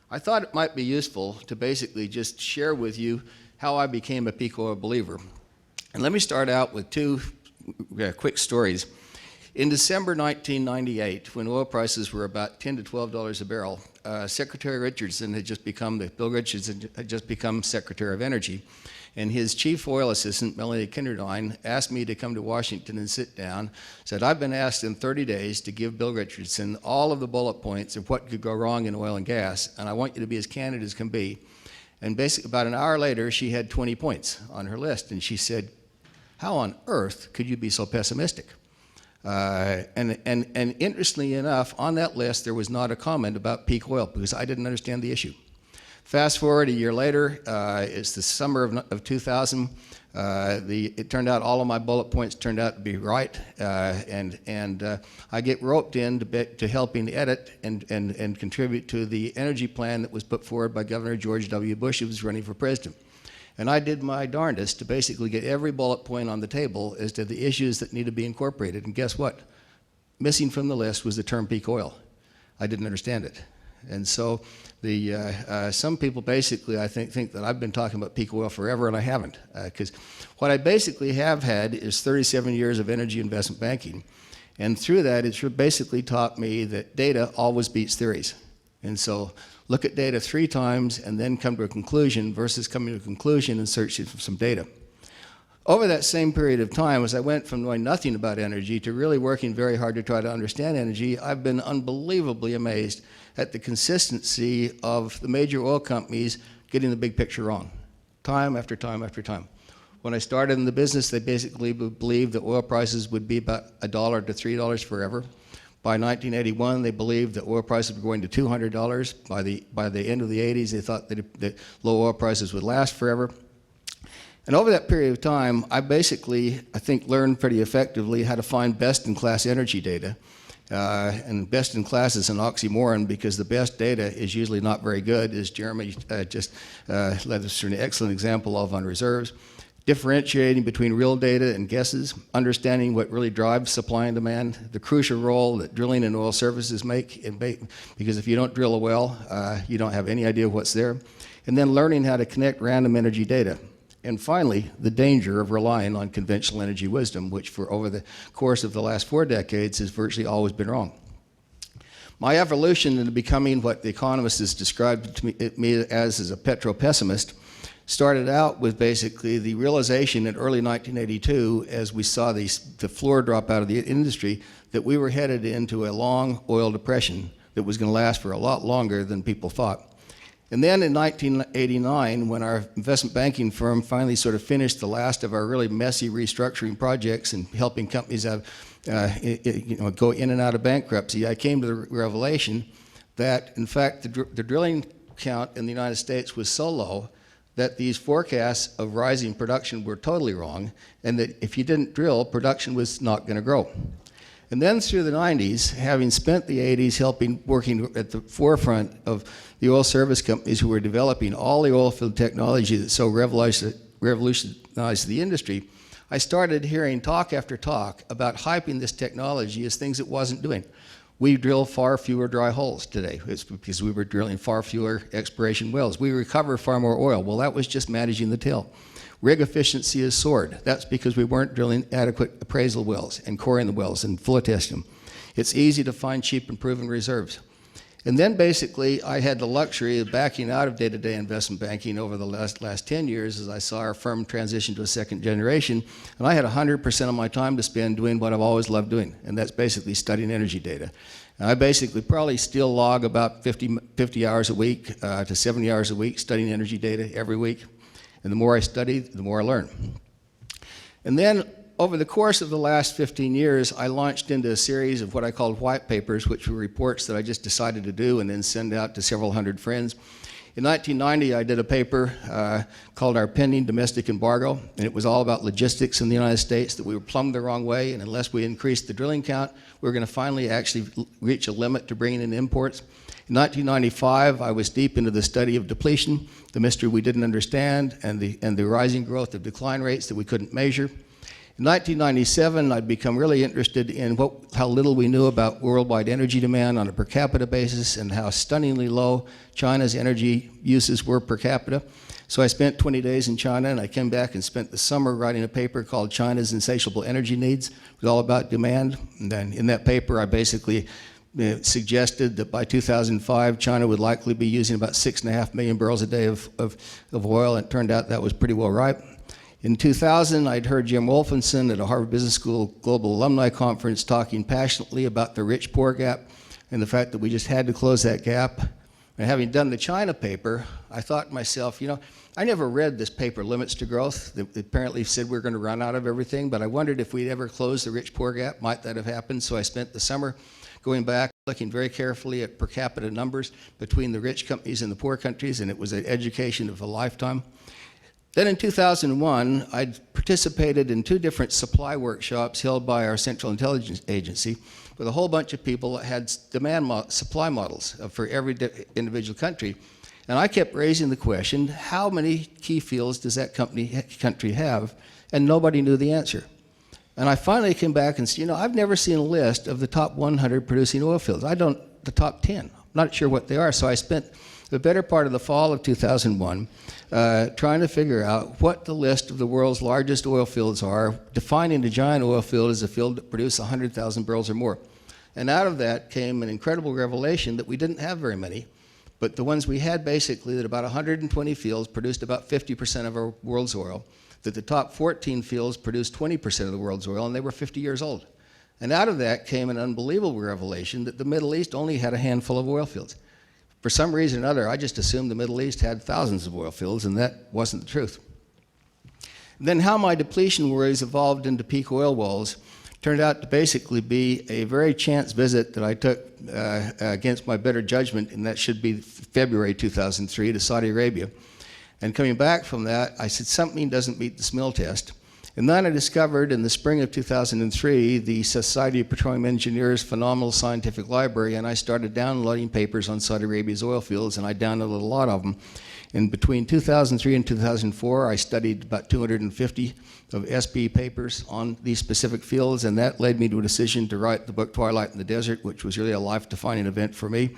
I thought it might be useful to basically just share with you how I became a peak oil believer. And let me start out with two quick stories. In December 1998, when oil prices were about $10 to $12 a barrel, Secretary Richardson had just become, Bill Richardson had just become Secretary of Energy. And his chief oil assistant, Melanie Kinderdine, asked me to come to Washington and sit down, said, I've been asked in 30 days to give Bill Richardson all of the bullet points of what could go wrong in oil and gas, and I want you to be as candid as can be. And basically, about an hour later, she had 20 points on her list, and she said, how on earth could you be so pessimistic? And interestingly enough, on that list, there was not a comment about peak oil, because I didn't understand the issue. Fast forward a year later, it's the summer of 2000. It turned out all of my bullet points turned out to be right, and I get roped in to helping edit and contribute to the energy plan that was put forward by Governor George W. Bush, who was running for president. And I did my darndest to basically get every bullet point on the table as to the issues that need to be incorporated. And guess what? Missing from the list was the term peak oil. I didn't understand it. And so some people basically, I think that I've been talking about peak oil forever, and I haven't. Because what I basically have had is 37 years of energy investment banking. And through that, it's basically taught me that data always beats theories. And so look at data 3 times and then come to a conclusion versus coming to a conclusion and searching for some data. Over that same period of time, as I went from knowing nothing about energy to really working very hard to try to understand energy, I've been unbelievably amazed at the consistency of the major oil companies getting the big picture wrong, time after time after time. When I started in the business, they basically believed that oil prices would be about $1 to $3 forever. By 1981, they believed that oil prices were going to $200. By the end of the 80s, they thought that low oil prices would last forever. And over that period of time, I think, learned pretty effectively how to find best-in-class energy data. And best-in-class is an oxymoron because the best data is usually not very good, as Jeremy just led us through an excellent example of on reserves. Differentiating between real data and guesses, understanding what really drives supply and demand, the crucial role that drilling and oil services make, because if you don't drill a well, you don't have any idea what's there. And then learning how to connect random energy data. And finally, the danger of relying on conventional energy wisdom, which for over the course of the last 4 decades has virtually always been wrong. My evolution into becoming what the economist has described to me as a petro-pessimist started out with basically the realization in early 1982, as we saw the floor drop out of the industry, that we were headed into a long oil depression that was going to last for a lot longer than people thought. And then in 1989, when our investment banking firm finally sort of finished the last of our really messy restructuring projects and helping companies go in and out of bankruptcy, I came to the revelation that, in fact, the drilling count in the United States was so low that these forecasts of rising production were totally wrong, and that if you didn't drill, production was not going to grow. And then through the 90s, having spent the 80s working at the forefront of the oil service companies who were developing all the oil field technology that so revolutionized the industry, I started hearing talk after talk about hyping this technology as things it wasn't doing. We drill far fewer dry holes today. It's because we were drilling far fewer exploration wells. We recover far more oil. Well, that was just managing the tail. Rig efficiency has soared. That's because we weren't drilling adequate appraisal wells and coring the wells and flow testing them. It's easy to find cheap and proven reserves. And then basically, I had the luxury of backing out of day-to-day investment banking over the last 10 years as I saw our firm transition to a second generation. And I had 100% of my time to spend doing what I've always loved doing, and that's basically studying energy data. And I basically probably still log about 50 hours a week to 70 hours a week studying energy data every week. And the more I study, the more I learn. And then over the course of the last 15 years, I launched into a series of what I called white papers, which were reports that I just decided to do and then send out to several hundred friends. In 1990, I did a paper called Our Pending Domestic Embargo, and it was all about logistics in the United States, that we were plumbed the wrong way, and unless we increased the drilling count, we were going to finally actually reach a limit to bringing in imports. In 1995, I was deep into the study of depletion, the mystery we didn't understand, and the rising growth of decline rates that we couldn't measure. In 1997, I'd become really interested in how little we knew about worldwide energy demand on a per capita basis and how stunningly low China's energy uses were per capita. So I spent 20 days in China, and I came back and spent the summer writing a paper called China's Insatiable Energy Needs. It was all about demand. And then in that paper, I basically suggested that by 2005, China would likely be using about 6.5 million barrels a day of oil, and it turned out that was pretty well right. In 2000, I'd heard Jim Wolfenson at a Harvard Business School Global Alumni Conference talking passionately about the rich-poor gap and the fact that we just had to close that gap. And having done the China paper, I thought to myself, you know, I never read this paper, Limits to Growth, that apparently said we're going to run out of everything, but I wondered if we'd ever close the rich-poor gap, might that have happened? So I spent the summer going back, looking very carefully at per capita numbers between the rich countries and the poor countries, and it was an education of a lifetime. Then in 2001, I participated in 2 different supply workshops held by our Central Intelligence Agency with a whole bunch of people that had supply models for every individual country. And I kept raising the question, how many key fields does that country have? And nobody knew the answer. And I finally came back and said, you know, I've never seen a list of the top 100 producing oil fields. The top 10. I'm not sure what they are. So I spent the better part of the fall of 2001 trying to figure out what the list of the world's largest oil fields are, defining a giant oil field as a field that produces 100,000 barrels or more. And out of that came an incredible revelation that we didn't have very many, but the ones we had basically, that about 120 fields produced about 50% of our world's oil, that the top 14 fields produced 20% of the world's oil, and they were 50 years old. And out of that came an unbelievable revelation that the Middle East only had a handful of oil fields. For some reason or another, I just assumed the Middle East had thousands of oil fields, and that wasn't the truth. Then how my depletion worries evolved into peak oil wells turned out to basically be a very chance visit that I took against my better judgment, and that should be February 2003, to Saudi Arabia. And coming back from that, I said something doesn't meet the smell test. And then I discovered in the spring of 2003 the Society of Petroleum Engineers phenomenal scientific library, and I started downloading papers on Saudi Arabia's oil fields, and I downloaded a lot of them. And between 2003 and 2004, I studied about 250 of SP papers on these specific fields, and that led me to a decision to write the book Twilight in the Desert, which was really a life-defining event for me.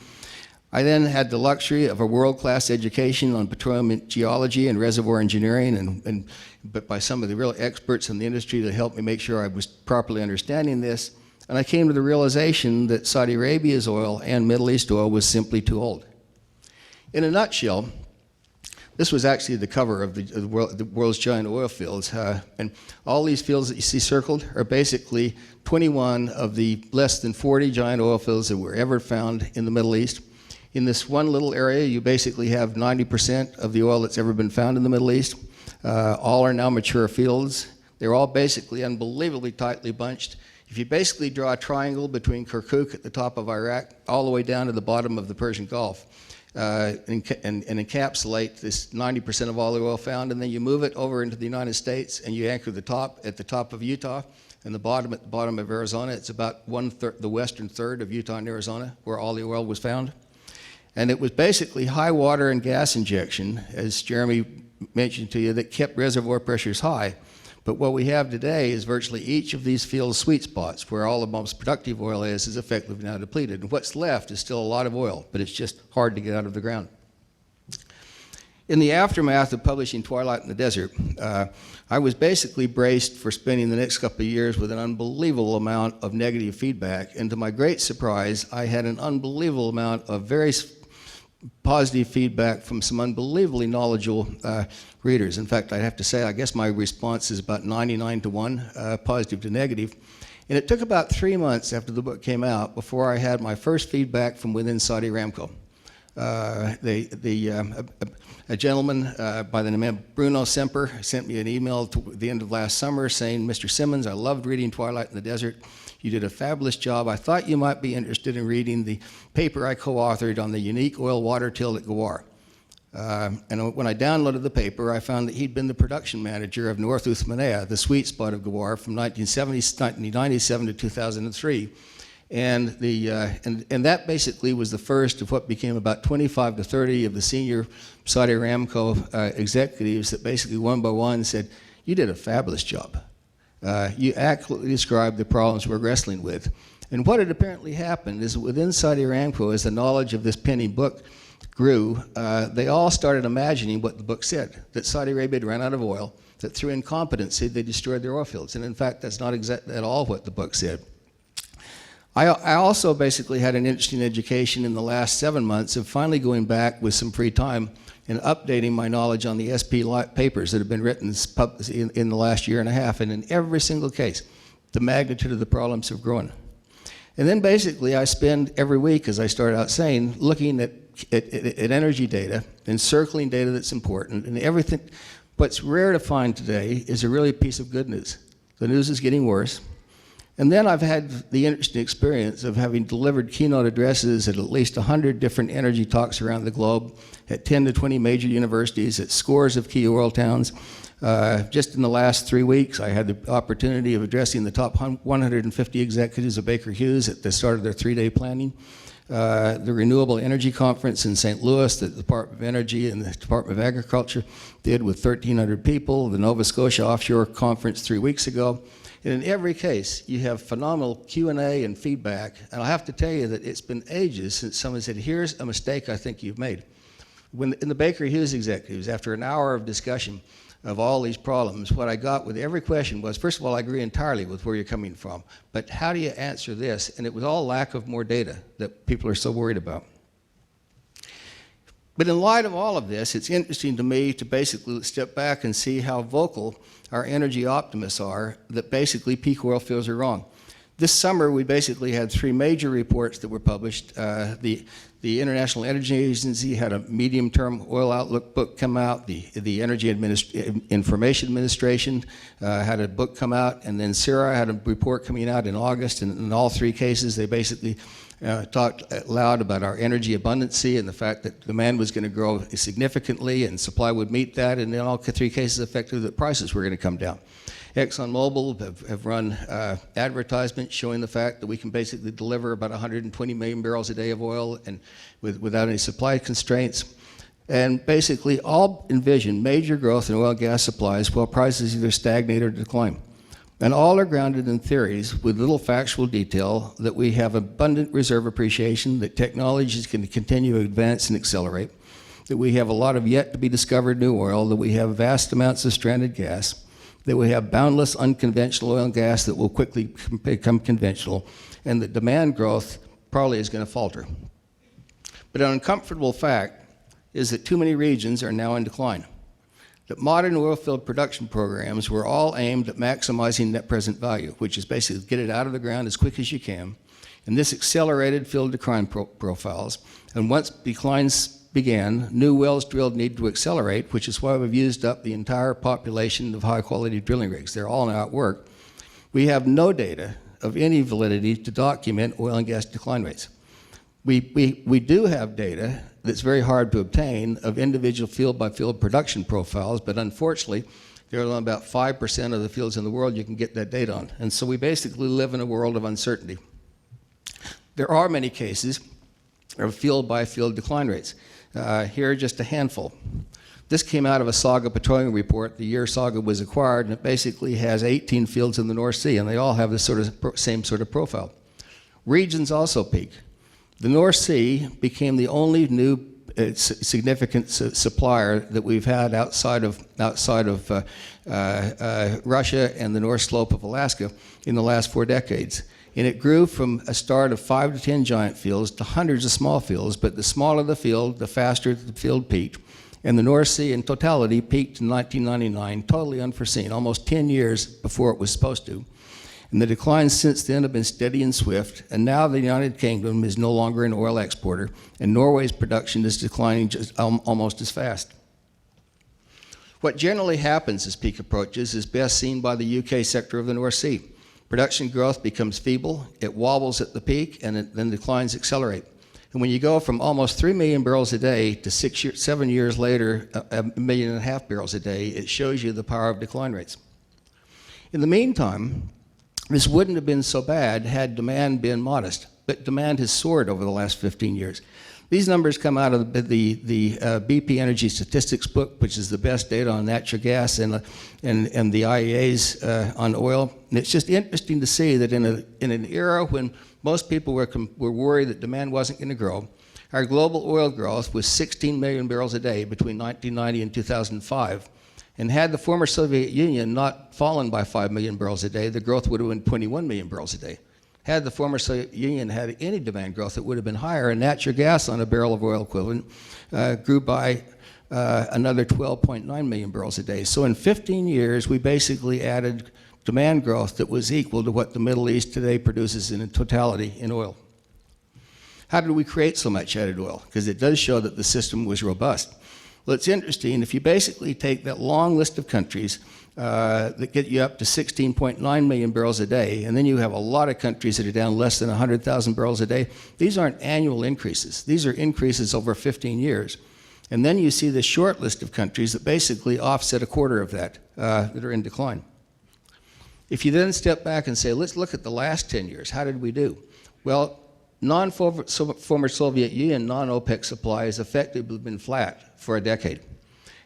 I then had the luxury of a world-class education on petroleum geology and reservoir engineering, but by some of the real experts in the industry to help me make sure I was properly understanding this. And I came to the realization that Saudi Arabia's oil and Middle East oil was simply too old. In a nutshell, this was actually the cover of the world's giant oil fields. And all these fields that you see circled are basically 21 of the less than 40 giant oil fields that were ever found in the Middle East. In this one little area, you basically have 90% of the oil that's ever been found in the Middle East. All are now mature fields. They're all basically unbelievably tightly bunched. If you basically draw a triangle between Kirkuk at the top of Iraq all the way down to the bottom of the Persian Gulf, and encapsulate this 90% of all the oil found, and then you move it over into the United States and you anchor the top at the top of Utah and the bottom at the bottom of Arizona. It's about the western third of Utah and Arizona where all the oil was found. And it was basically high water and gas injection, as Jeremy mentioned to you, that kept reservoir pressures high. But what we have today is virtually each of these fields' sweet spots, where all the most productive oil is effectively now depleted. And what's left is still a lot of oil, but it's just hard to get out of the ground. In the aftermath of publishing Twilight in the Desert, I was basically braced for spending the next couple of years with an unbelievable amount of negative feedback. And to my great surprise, I had an unbelievable amount of very positive feedback from some unbelievably knowledgeable readers. In fact, I'd have to say, I guess my response is about 99-to-1, positive to negative. And it took about 3 months after the book came out before I had my first feedback from within Saudi Aramco. A gentleman by the name of Bruno Semper sent me an email to the end of last summer saying, "Mr. Simmons, I loved reading Twilight in the Desert. You did a fabulous job. I thought you might be interested in reading the paper I co-authored on the unique oil water tilt at Ghawar." And when I downloaded the paper, I found that he'd been the production manager of North Uthmaniyah, the sweet spot of Ghawar, from 1997 to 2003. And that basically was the first of what became about 25 to 30 of the senior Saudi Aramco executives that basically one by one said, "You did a fabulous job." You accurately describe the problems we're wrestling with. And what had apparently happened is that within Saudi Aramco, as the knowledge of this penny book grew, they all started imagining what the book said, that Saudi Arabia had run out of oil, that through incompetency they destroyed their oil fields. And in fact, that's not exactly at all what the book said. I also basically had an interesting education in the last 7 months of finally going back with some free time and updating my knowledge on the SP papers that have been written in the last year and a half. And in every single case, the magnitude of the problems have grown. And then basically I spend every week, as I started out saying, looking at energy data and circling data that's important and everything. What's rare to find today is a really piece of good news. The news is getting worse. And then I've had the interesting experience of having delivered keynote addresses at least 100 different energy talks around the globe, at 10 to 20 major universities, at scores of key oil towns. Just in the last 3 weeks, I had the opportunity of addressing the top 150 executives of Baker Hughes at the start of their 3-day planning. The Renewable Energy Conference in St. Louis that the Department of Energy and the Department of Agriculture did with 1,300 people. The Nova Scotia Offshore Conference 3 weeks ago. And in every case, you have phenomenal Q&A and feedback. And I have to tell you that it's been ages since someone said, here's a mistake I think you've made. In the Baker Hughes executives, after an hour of discussion of all these problems, what I got with every question was, first of all, I agree entirely with where you're coming from, but how do you answer this? And it was all lack of more data that people are so worried about. But in light of all of this, it's interesting to me to basically step back and see how vocal our energy optimists are that basically peak oil fields are wrong. This summer, we basically had 3 major reports that were published. The International Energy Agency had a medium-term oil outlook book come out. The Energy Information Administration had a book come out, and then CIRA had a report coming out in August. And in all 3 cases, they basically talked loud about our energy abundancy and the fact that demand was going to grow significantly and supply would meet that, and in all 3 cases, effectively, the prices were going to come down. ExxonMobil have run advertisements showing the fact that we can basically deliver about 120 million barrels a day of oil and without any supply constraints. And basically all envision major growth in oil and gas supplies while prices either stagnate or decline. And all are grounded in theories with little factual detail that we have abundant reserve appreciation, that technologies can continue to advance and accelerate, that we have a lot of yet to be discovered new oil, that we have vast amounts of stranded gas, that we have boundless unconventional oil and gas that will quickly become conventional, and that demand growth probably is going to falter. But an uncomfortable fact is that too many regions are now in decline. That modern oil field production programs were all aimed at maximizing net present value, which is basically get it out of the ground as quick as you can. And this accelerated field decline profiles. And once declines began, new wells drilled need to accelerate, which is why we've used up the entire population of high-quality drilling rigs. They're all now at work. We have no data of any validity to document oil and gas decline rates. We do have data that's very hard to obtain of individual field-by-field production profiles, but unfortunately, there are only about 5% of the fields in the world you can get that data on. And so we basically live in a world of uncertainty. There are many cases of field-by-field decline rates. Here are just a handful. This came out of a Saga petroleum report the year Saga was acquired, and it basically has 18 fields in the North Sea, and they all have this same sort of profile. Regions also peak. The North Sea became the only new significant supplier that we've had outside of Russia and the North Slope of Alaska in the last 4 decades. And it grew from a start of 5 to 10 giant fields to hundreds of small fields, but the smaller the field, the faster the field peaked. And the North Sea in totality peaked in 1999, totally unforeseen, almost 10 years before it was supposed to. And the declines since then have been steady and swift, and now the United Kingdom is no longer an oil exporter, and Norway's production is declining just almost as fast. What generally happens as peak approaches is best seen by the UK sector of the North Sea. Production growth becomes feeble, it wobbles at the peak, and then declines accelerate. And when you go from almost 3 million barrels a day to 7 years later, 1.5 million barrels a day, it shows you the power of decline rates. In the meantime, this wouldn't have been so bad had demand been modest, but demand has soared over the last 15 years. These numbers come out of the BP Energy Statistics book, which is the best data on natural gas, and the IEA's on oil. And it's just interesting to see that in an era when most people were worried that demand wasn't going to grow, our global oil growth was 16 million barrels a day between 1990 and 2005. And had the former Soviet Union not fallen by 5 million barrels a day, the growth would have been 21 million barrels a day. Had the former Soviet Union had any demand growth, it would have been higher, and natural gas on a barrel of oil equivalent grew by another 12.9 million barrels a day. So in 15 years, we basically added demand growth that was equal to what the Middle East today produces in totality in oil. How did we create so much added oil? Because it does show that the system was robust. Well, it's interesting, if you basically take that long list of countries that get you up to 16.9 million barrels a day, and then you have a lot of countries that are down less than 100,000 barrels a day. These aren't annual increases. These are increases over 15 years. And then you see the short list of countries that basically offset a quarter of that are in decline. If you then step back and say, let's look at the last 10 years, how did we do? Well, former Soviet Union non-OPEC supply has effectively been flat for a decade.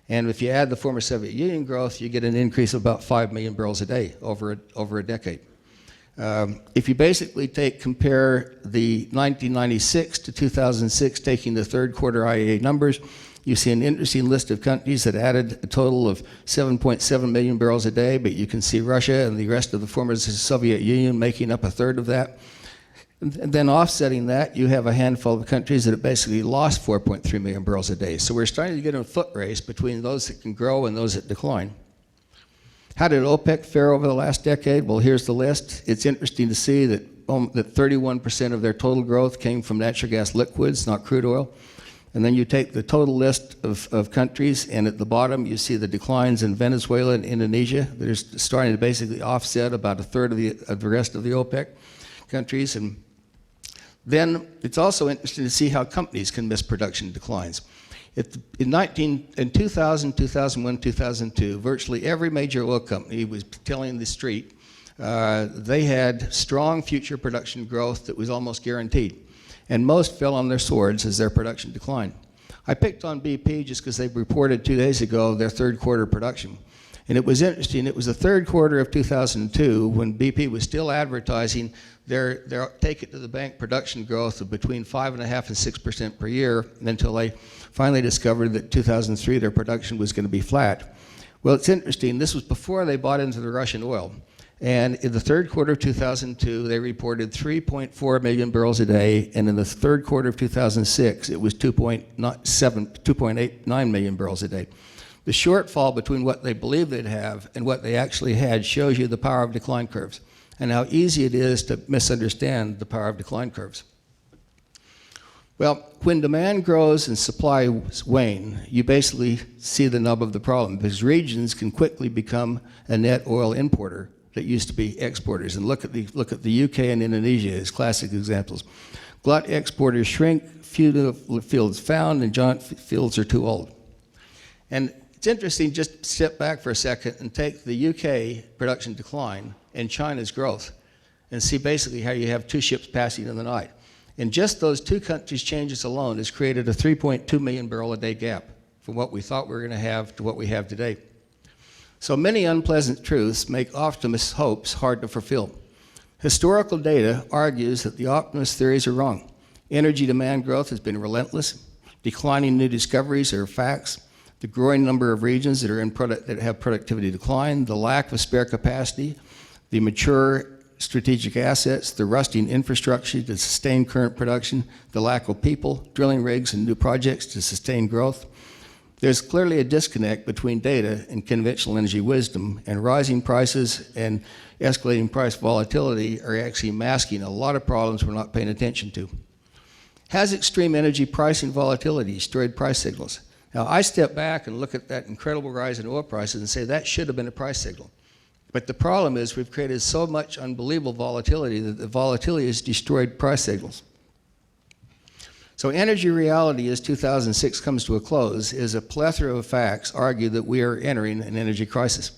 And if you add the former Soviet Union growth, you get an increase of about 5 million barrels a day over a decade. If you basically compare the 1996 to 2006, taking the third quarter IEA numbers, you see an interesting list of countries that added a total of 7.7 million barrels a day, but you can see Russia and the rest of the former Soviet Union making up a third of that. And then offsetting that, you have a handful of countries that have basically lost 4.3 million barrels a day. So we're starting to get in a foot race between those that can grow and those that decline. How did OPEC fare over the last decade? Well, here's the list. It's interesting to see that 31% of their total growth came from natural gas liquids, not crude oil. And then you take the total list of countries, and at the bottom you see the declines in Venezuela and Indonesia that are starting to basically offset about a third of the rest of the OPEC countries. And then it's also interesting to see how companies can miss production declines. In 2000, 2001, 2002, virtually every major oil company was telling the street they had strong future production growth that was almost guaranteed. And most fell on their swords as their production declined. I picked on BP just because they reported 2 days ago their third quarter production. And it was interesting, it was the third quarter of 2002 when BP was still advertising their take it to the bank production growth of between 5.5% and 6% per year until they finally discovered that 2003 their production was going to be flat. Well, it's interesting, this was before they bought into the Russian oil. And in the third quarter of 2002, they reported 3.4 million barrels a day, and in the third quarter of 2006, it was 2.89 million barrels a day. The shortfall between what they believed they'd have and what they actually had shows you the power of decline curves and how easy it is to misunderstand the power of decline curves. Well, when demand grows and supply wane, you basically see the nub of the problem because regions can quickly become a net oil importer that used to be exporters. And look at the UK and Indonesia as classic examples. Glut exporters shrink, few fields found, and giant fields are too old. And it's interesting, just step back for a second and take the UK production decline and China's growth and see basically how you have two ships passing in the night. And just those two countries' changes alone has created a 3.2 million barrel a day gap from what we thought we were going to have to what we have today. So many unpleasant truths make optimist hopes hard to fulfill. Historical data argues that the optimist theories are wrong. Energy demand growth has been relentless. Declining new discoveries are facts. The growing number of regions that have productivity decline, the lack of spare capacity, the mature strategic assets, the rusting infrastructure to sustain current production, the lack of people, drilling rigs, and new projects to sustain growth. There's clearly a disconnect between data and conventional energy wisdom, and rising prices and escalating price volatility are actually masking a lot of problems we're not paying attention to. Has extreme energy pricing volatility destroyed price signals? Now, I step back and look at that incredible rise in oil prices and say that should have been a price signal. But the problem is we've created so much unbelievable volatility that the volatility has destroyed price signals. So energy reality as 2006 comes to a close is a plethora of facts argue that we are entering an energy crisis.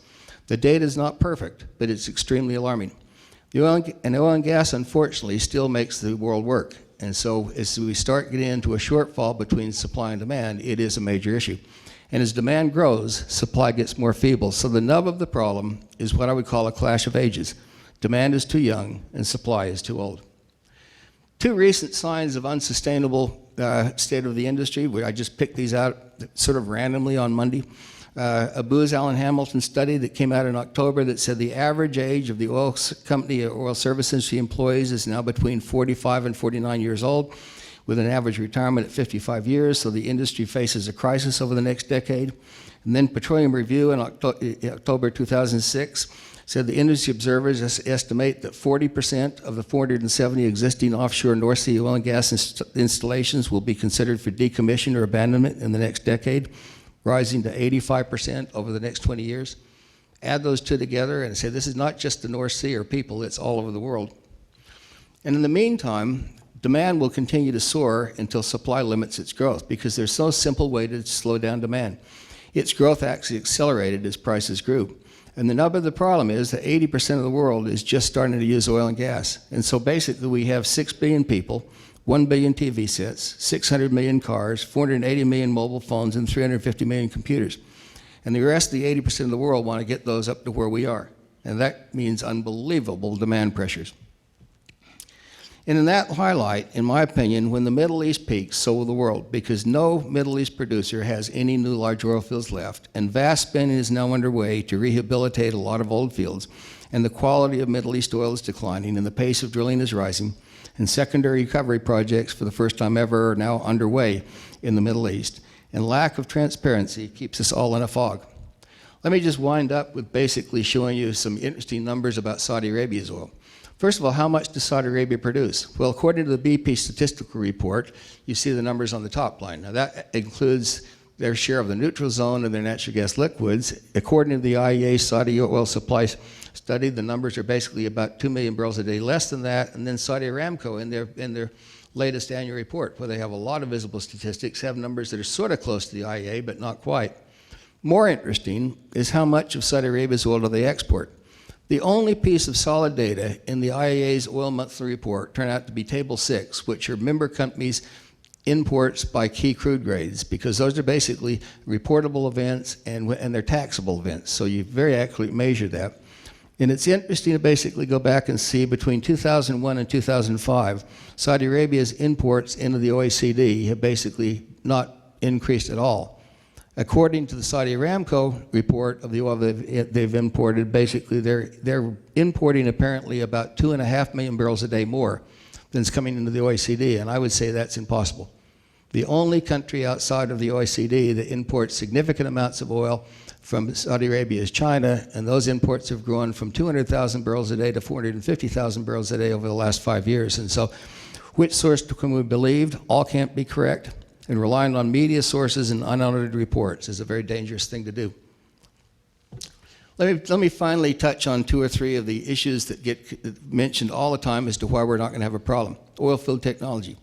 The data is not perfect, but it's extremely alarming. The oil and gas, unfortunately, still makes the world work. And so as we start getting into a shortfall between supply and demand, it is a major issue. And as demand grows, supply gets more feeble. So the nub of the problem is what I would call a clash of ages. Demand is too young and supply is too old. Two recent signs of unsustainable state of the industry, where I just picked these out sort of randomly on Monday. A Booz Allen Hamilton study that came out in October that said the average age of the oil company or oil service industry employees is now between 45 and 49 years old, with an average retirement at 55 years, so the industry faces a crisis over the next decade. And then Petroleum Review in October 2006 said the industry observers estimate that 40% of the 470 existing offshore North Sea oil and gas installations will be considered for decommission or abandonment in the next decade, rising to 85% over the next 20 years. Add those two together and say this is not just the North Sea or people, it's all over the world. And in the meantime, demand will continue to soar until supply limits its growth, because there's no simple way to slow down demand. Its growth actually accelerated as prices grew. And the nub of the problem is that 80% of the world is just starting to use oil and gas. And so basically we have 6 billion people, 1 billion TV sets, 600 million cars, 480 million mobile phones, and 350 million computers. And the rest of the 80% of the world want to get those up to where we are. And that means unbelievable demand pressures. And in that highlight, in my opinion, when the Middle East peaks, so will the world, because no Middle East producer has any new large oil fields left, and vast spending is now underway to rehabilitate a lot of old fields, and the quality of Middle East oil is declining, and the pace of drilling is rising, and secondary recovery projects for the first time ever are now underway in the Middle East, and lack of transparency keeps us all in a fog. Let me just wind up with basically showing you some interesting numbers about Saudi Arabia's oil. First of all, how much does Saudi Arabia produce? Well, according to the BP statistical report, you see the numbers on the top line. Now that includes their share of the neutral zone and their natural gas liquids. According to the IEA Saudi oil supply study, the numbers are basically about 2 million barrels a day less than that. And then Saudi Aramco in their latest annual report, where they have a lot of visible statistics, have numbers that are sort of close to the IEA, but not quite. More interesting is how much of Saudi Arabia's oil do they export. The only piece of solid data in the IEA's Oil Monthly Report turned out to be Table 6, which are member companies' imports by key crude grades, because those are basically reportable events and they're taxable events, so you very accurately measure that. And it's interesting to basically go back and see between 2001 and 2005, Saudi Arabia's imports into the OECD have basically not increased at all. According to the Saudi Aramco report of the oil they've imported, basically they're importing apparently about 2.5 million barrels a day more than is coming into the OECD, and I would say that's impossible. The only country outside of the OECD that imports significant amounts of oil from Saudi Arabia is China, and those imports have grown from 200,000 barrels a day to 450,000 barrels a day over the last 5 years. And so which source can we believe? All can't be correct. And relying on media sources and unaudited reports is a very dangerous thing to do. Let me finally touch on 2 or 3 of the issues that get mentioned all the time as to why we're not going to have a problem. Oil field technology.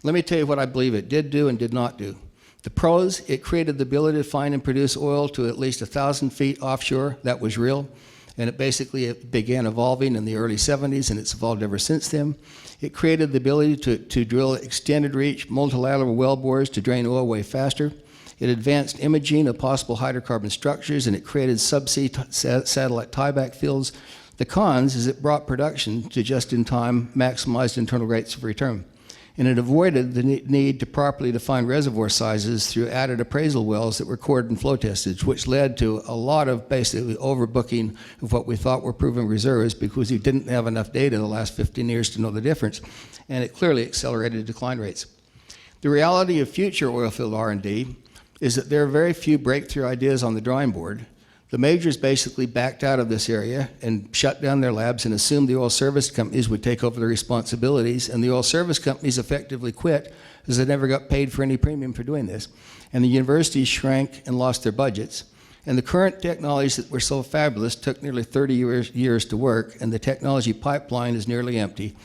Let me tell you what I believe it did do and did not do. The pros, it created the ability to find and produce oil to at least 1,000 feet offshore. That was real. And it began evolving in the early 70s, and it's evolved ever since then. It created the ability to drill extended reach multilateral wellbores to drain oil way faster. It advanced imaging of possible hydrocarbon structures, and it created subsea satellite tieback fields. The cons is it brought production to just-in-time maximized internal rates of return. And it avoided the need to properly define reservoir sizes through added appraisal wells that were cored and flow tested, which led to a lot of basically overbooking of what we thought were proven reserves because you didn't have enough data in the last 15 years to know the difference. And it clearly accelerated decline rates. The reality of future oil field R&D is that there are very few breakthrough ideas on the drawing board. The majors basically backed out of this area and shut down their labs and assumed the oil service companies would take over the responsibilities, and the oil service companies effectively quit because they never got paid for any premium for doing this. And the universities shrank and lost their budgets. And the current technologies that were so fabulous took nearly 30 years to work, and the technology pipeline is nearly empty.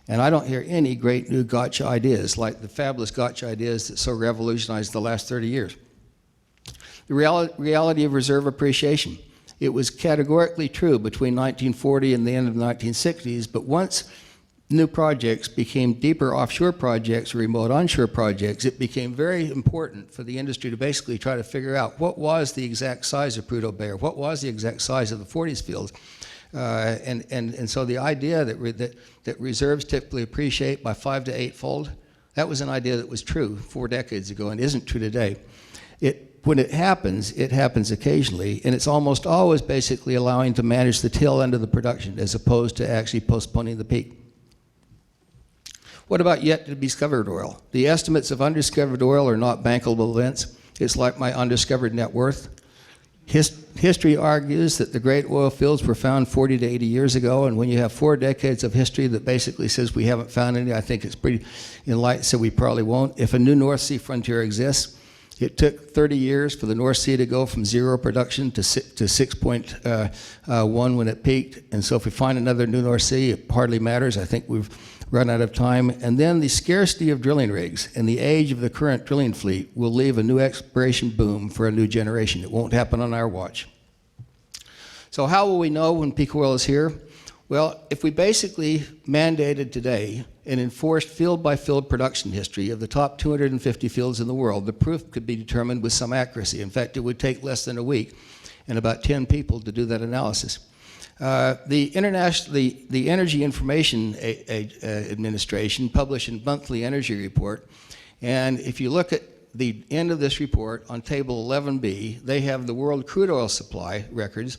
And I don't hear any great new gotcha ideas like the fabulous gotcha ideas that so revolutionized the last 30 years. The reality of reserve appreciation. It was categorically true between 1940 and the end of the 1960s, but once new projects became deeper offshore projects or remote onshore projects, it became very important for the industry to basically try to figure out what was the exact size of Prudhoe Bay, or what was the exact size of the Forties fields. And so the idea that reserves typically appreciate by 5 to 8-fold, that was an idea that was true 4 decades ago and isn't true today. When it happens occasionally, and it's almost always basically allowing to manage the tail end of the production as opposed to actually postponing the peak. What about yet to be discovered oil? The estimates of undiscovered oil are not bankable events. It's like my undiscovered net worth. History argues that the great oil fields were found 40 to 80 years ago, and when you have 4 decades of history that basically says we haven't found any, I think it's pretty enlightened, so we probably won't. If a new North Sea frontier exists, it took 30 years for the North Sea to go from 0 production to 6.1 when it peaked, and so if we find another new North Sea, it hardly matters. I think we've run out of time. And then the scarcity of drilling rigs and the age of the current drilling fleet will leave a new exploration boom for a new generation. It won't happen on our watch. So how will we know when peak oil is here? Well, if we basically mandated today and enforced field-by-field production history of the top 250 fields in the world, the proof could be determined with some accuracy. In fact, it would take less than a week and about 10 people to do that analysis. The Energy Information Administration published a monthly energy report, and if you look at the end of this report on table 11B, they have the world crude oil supply records.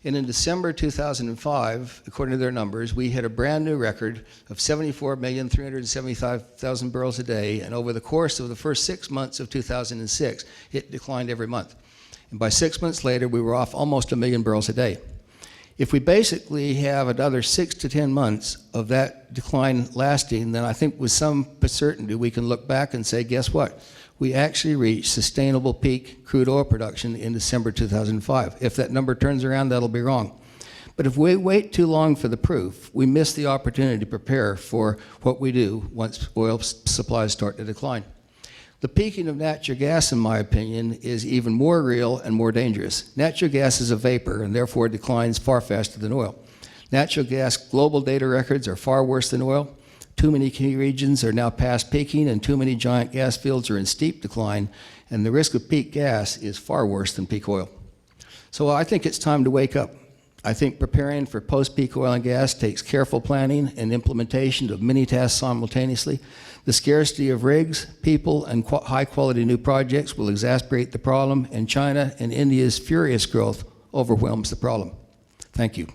And in December 2005, according to their numbers, we hit a brand new record of 74,375,000 barrels a day. And over the course of the first 6 months of 2006, it declined every month. And by 6 months later, we were off almost 1 million barrels a day. If we basically have another 6 to 10 months of that decline lasting, then I think with some certainty we can look back and say, guess what? We actually reached sustainable peak crude oil production in December 2005. If that number turns around, that'll be wrong. But if we wait too long for the proof, we miss the opportunity to prepare for what we do once oil supplies start to decline. The peaking of natural gas, in my opinion, is even more real and more dangerous. Natural gas is a vapor and therefore declines far faster than oil. Natural gas global data records are far worse than oil. Too many key regions are now past peaking, and too many giant gas fields are in steep decline, and the risk of peak gas is far worse than peak oil. So I think it's time to wake up. I think preparing for post-peak oil and gas takes careful planning and implementation of many tasks simultaneously. The scarcity of rigs, people, and high-quality new projects will exacerbate the problem, and China and India's furious growth overwhelms the problem. Thank you.